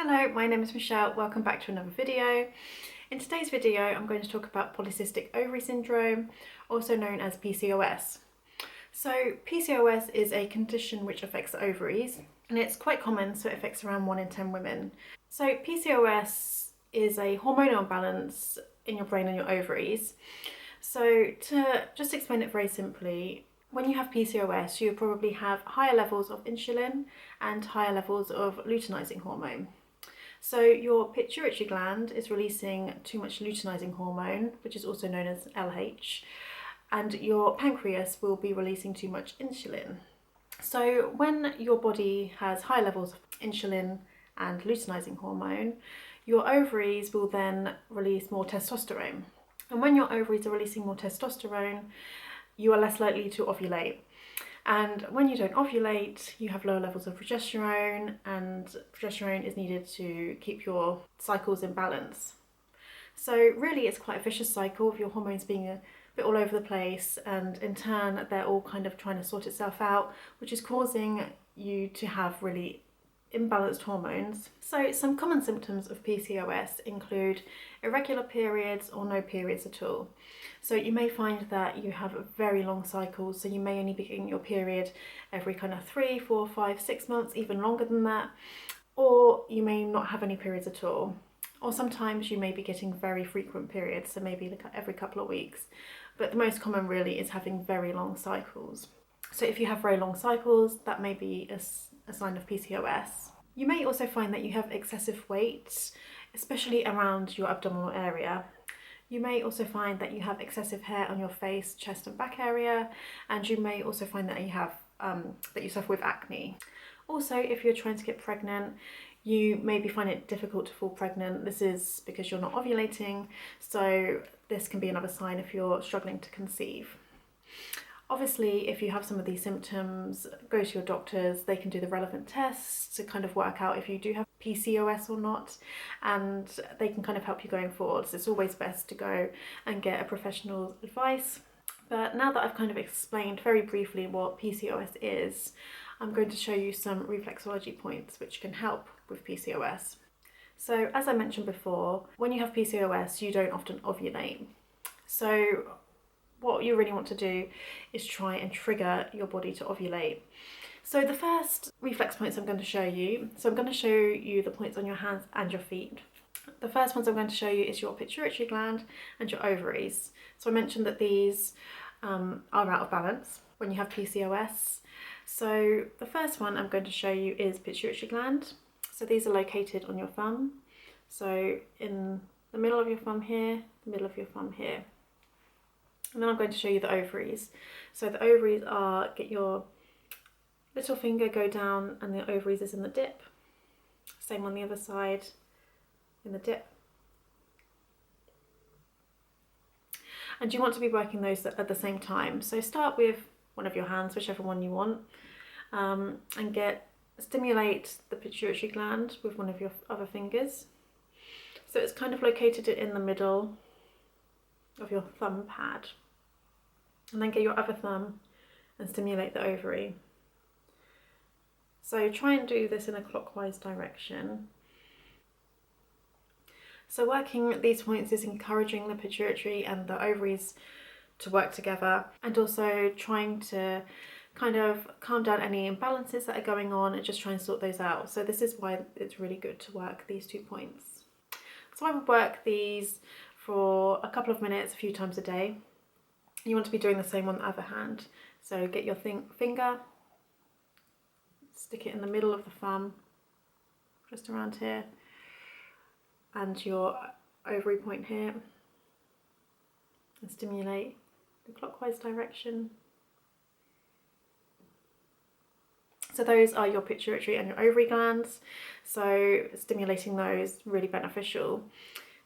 Hello, my name is Michelle. Welcome back to another video. In today's video, I'm going to talk about Polycystic Ovary Syndrome, also known as PCOS. So PCOS is a condition which affects the ovaries, and it's quite common, so it affects around 1 in 10 women. So PCOS is a hormonal imbalance in your brain and your ovaries. So to just explain it very simply, when you have PCOS, you probably have higher levels of insulin and higher levels of luteinizing hormone. So your pituitary gland is releasing too much luteinizing hormone, which is also known as LH, and your pancreas will be releasing too much insulin. So when your body has high levels of insulin and luteinizing hormone, your ovaries will then release more testosterone. And when your ovaries are releasing more testosterone, you are less likely to ovulate. And when you don't ovulate, you have lower levels of progesterone, and progesterone is needed to keep your cycles in balance. So really it's quite a vicious cycle of your hormones being a bit all over the place, and in turn they're all kind of trying to sort itself out, which is causing you to have really imbalanced hormones. So some common symptoms of PCOS include irregular periods or no periods at all. So you may find that you have very long cycles, so you may only be getting your period every kind of 3, 4, 5, 6 months, even longer than that, or you may not have any periods at all. Or sometimes you may be getting very frequent periods, so maybe like every couple of weeks. But the most common really is having very long cycles. So if you have very long cycles, that may be a sign of PCOS. You may also find that you have excessive weight, especially around your abdominal area. You may also find that you have excessive hair on your face, chest and back area, and you may also find that you suffer with acne. Also, if you're trying to get pregnant, you maybe find it difficult to fall pregnant. This is because you're not ovulating, so this can be another sign if you're struggling to conceive. Obviously, if you have some of these symptoms, go to your doctors. They can do the relevant tests to kind of work out if you do have PCOS or not, and they can kind of help you going forward. So it's always best to go and get a professional advice. But now that I've kind of explained very briefly what PCOS is, I'm going to show you some reflexology points which can help with PCOS. So as I mentioned before, when you have PCOS, you don't often ovulate. So what you really want to do is try and trigger your body to ovulate. So the first reflex points I'm going to show you, so I'm going to show you the points on your hands and your feet. The first ones I'm going to show you is your pituitary gland and your ovaries. So I mentioned that these are out of balance when you have PCOS. So the first one I'm going to show you is pituitary gland. So these are located on your thumb. So in the middle of your thumb here, the middle of your thumb here. And then I'm going to show you the ovaries. So the ovaries are, get your little finger, go down, and the ovaries is in the dip. Same on the other side, in the dip. And you want to be working those at the same time. So start with one of your hands, whichever one you want, and stimulate the pituitary gland with one of your other fingers. So it's kind of located in the middle of your thumb pad, and then get your other thumb and stimulate the ovary. So try and do this in a clockwise direction. So working these points is encouraging the pituitary and the ovaries to work together, and also trying to kind of calm down any imbalances that are going on and just try and sort those out. So this is why it's really good to work these 2 points. So I would work these for a couple of minutes, a few times a day. You want to be doing the same on the other hand. So get your finger, stick it in the middle of the thumb, just around here, and your ovary point here, and stimulate the clockwise direction. So those are your pituitary and your ovary glands. So stimulating those, really beneficial.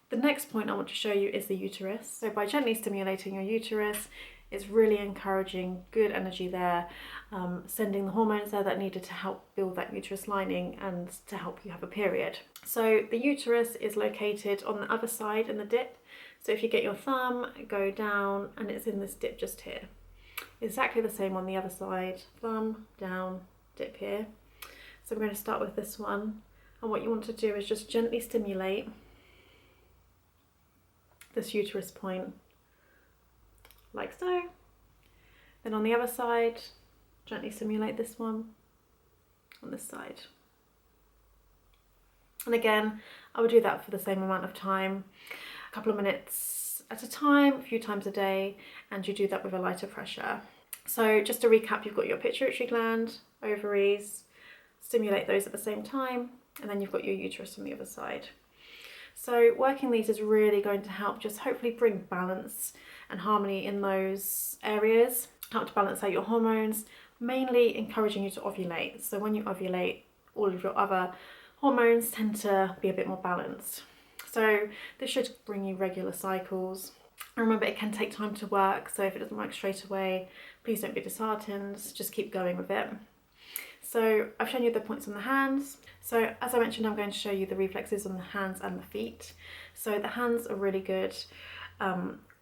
The next point I want to show you is the uterus. So by gently stimulating your uterus, it's really encouraging good energy there, sending the hormones there that are needed to help build that uterus lining and to help you have a period. So the uterus is located on the other side in the dip. So if you get your thumb, go down, and it's in this dip just here. Exactly the same on the other side, thumb, down, dip here. So I'm going to start with this one. And what you want to do is just gently stimulate this uterus point, like so. Then on the other side, gently stimulate this one on this side. And again, I would do that for the same amount of time, a couple of minutes at a time, a few times a day, and you do that with a lighter pressure. So just to recap, you've got your pituitary gland, ovaries, stimulate those at the same time, and then you've got your uterus on the other side. So working these is really going to help just hopefully bring balance and harmony in those areas, help to balance out your hormones, mainly encouraging you to ovulate. So when you ovulate, all of your other hormones tend to be a bit more balanced. So this should bring you regular cycles. And remember, it can take time to work, so if it doesn't work straight away, please don't be disheartened, just keep going with it. So I've shown you the points on the hands. So as I mentioned, I'm going to show you the reflexes on the hands and the feet. So the hands are really good,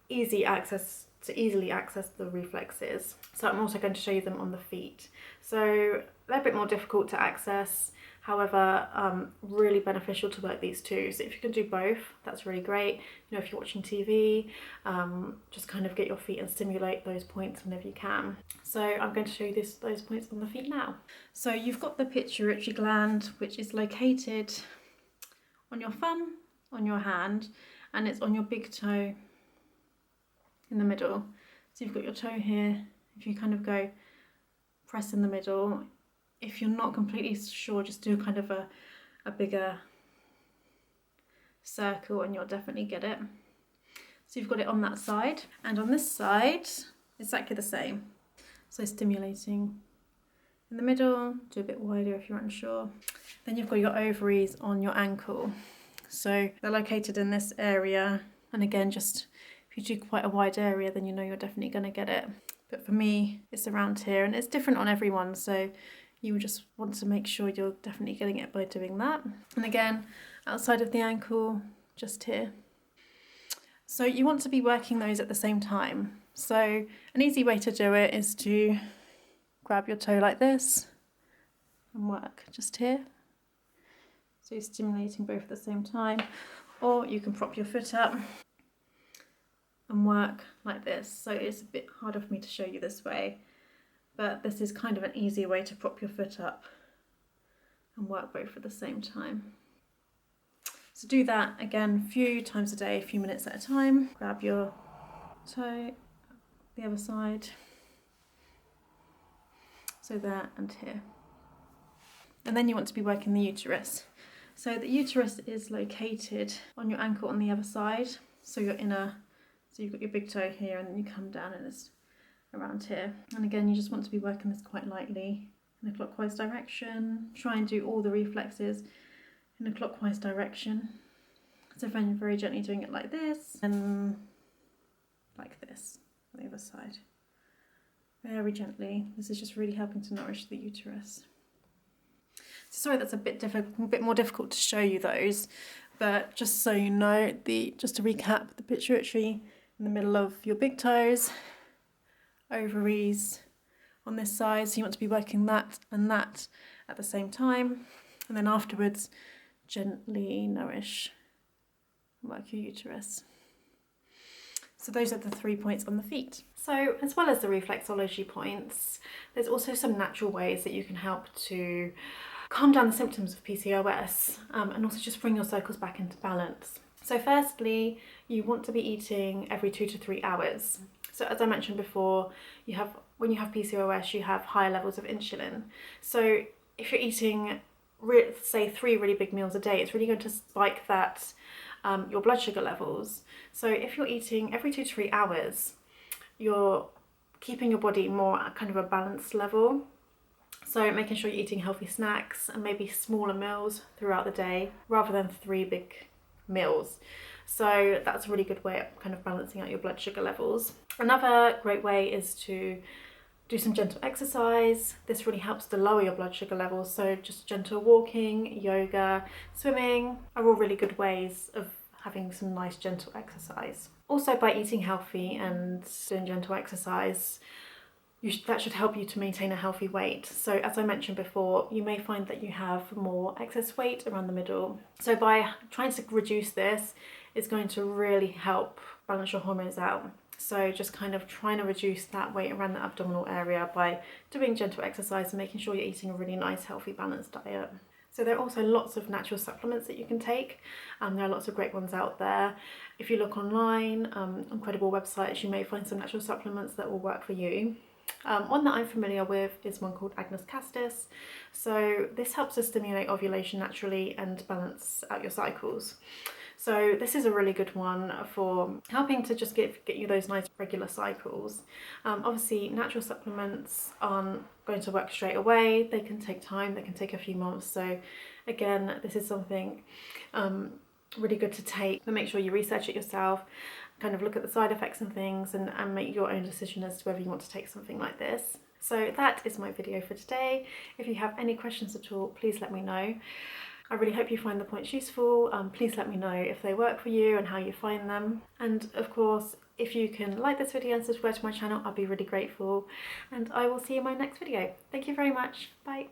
easily access the reflexes. So I'm also going to show you them on the feet. So they're a bit more difficult to access, however, really beneficial to work these two. So if you can do both, that's really great. You know, if you're watching TV, just kind of get your feet and stimulate those points whenever you can. So I'm going to show you those points on the feet now. So you've got the pituitary gland, which is located on your thumb, on your hand, and it's on your big toe in the middle. So you've got your toe here. If you kind of go press in the middle, if you're not completely sure, just do kind of a bigger circle and you'll definitely get it. So you've got it on that side, and on this side exactly the same. So stimulating in the middle, do a bit wider if you're unsure. Then you've got your ovaries on your ankle. So they're located in this area, and again, just if you do quite a wide area, then you know you're definitely going to get it. But for me, it's around here, and it's different on everyone, so you would just want to make sure you're definitely getting it by doing that. And again, outside of the ankle, just here. So you want to be working those at the same time. So an easy way to do it is to grab your toe like this and work just here. So you're stimulating both at the same time, or you can prop your foot up and work like this. So it's a bit harder for me to show you this way, but this is kind of an easy way to prop your foot up and work both at the same time. So do that again a few times a day, a few minutes at a time. Grab your toe, the other side, so there and here. And then you want to be working the uterus. So the uterus is located on your ankle on the other side. So you're so you've got your big toe here, and then you come down and it's around here. And again, you just want to be working this quite lightly in a clockwise direction. Try and do all the reflexes in a clockwise direction. So very, very gently doing it like this and like this on the other side. Very gently. This is just really helping to nourish the uterus. So sorry that's a bit more difficult to show you those, but just so you know, just to recap, the pituitary in the middle of your big toes, ovaries on this side, so you want to be working that and that at the same time, and then afterwards gently nourish and work your uterus. So those are the 3 points on the feet. So as well as the reflexology points, there's also some natural ways that you can help to calm down the symptoms of PCOS and also just bring your cycles back into balance. So firstly, you want to be eating every 2 to 3 hours. So as I mentioned before, when you have PCOS, you have higher levels of insulin. So if you're eating, say, 3 really big meals a day, it's really going to spike that your blood sugar levels. So if you're eating every 2 to 3 hours, you're keeping your body more at kind of a balanced level. So making sure you're eating healthy snacks and maybe smaller meals throughout the day rather than 3 big meals. So that's a really good way of kind of balancing out your blood sugar levels. Another great way is to do some gentle exercise. This really helps to lower your blood sugar levels. So just gentle walking, yoga, swimming are all really good ways of having some nice gentle exercise. Also, by eating healthy and doing gentle exercise, that should help you to maintain a healthy weight. So as I mentioned before, you may find that you have more excess weight around the middle. So by trying to reduce this, it's going to really help balance your hormones out. So just kind of trying to reduce that weight around the abdominal area by doing gentle exercise and making sure you're eating a really nice, healthy, balanced diet. So there are also lots of natural supplements that you can take. There are lots of great ones out there. If you look online, on credible websites, you may find some natural supplements that will work for you. One that I'm familiar with is one called Agnus Castus. So this helps to stimulate ovulation naturally and balance out your cycles. So this is a really good one for helping to just get you those nice regular cycles. Obviously, natural supplements aren't going to work straight away. They can take time, they can take a few months. So again, this is something really good to take, but make sure you research it yourself, kind of look at the side effects and things, and make your own decision as to whether you want to take something like this. So that is my video for today. If you have any questions at all, please let me know. I really hope you find the points useful. Please let me know if they work for you and how you find them. And of course, if you can like this video and subscribe to my channel, I'll be really grateful. And I will see you in my next video. Thank you very much. Bye.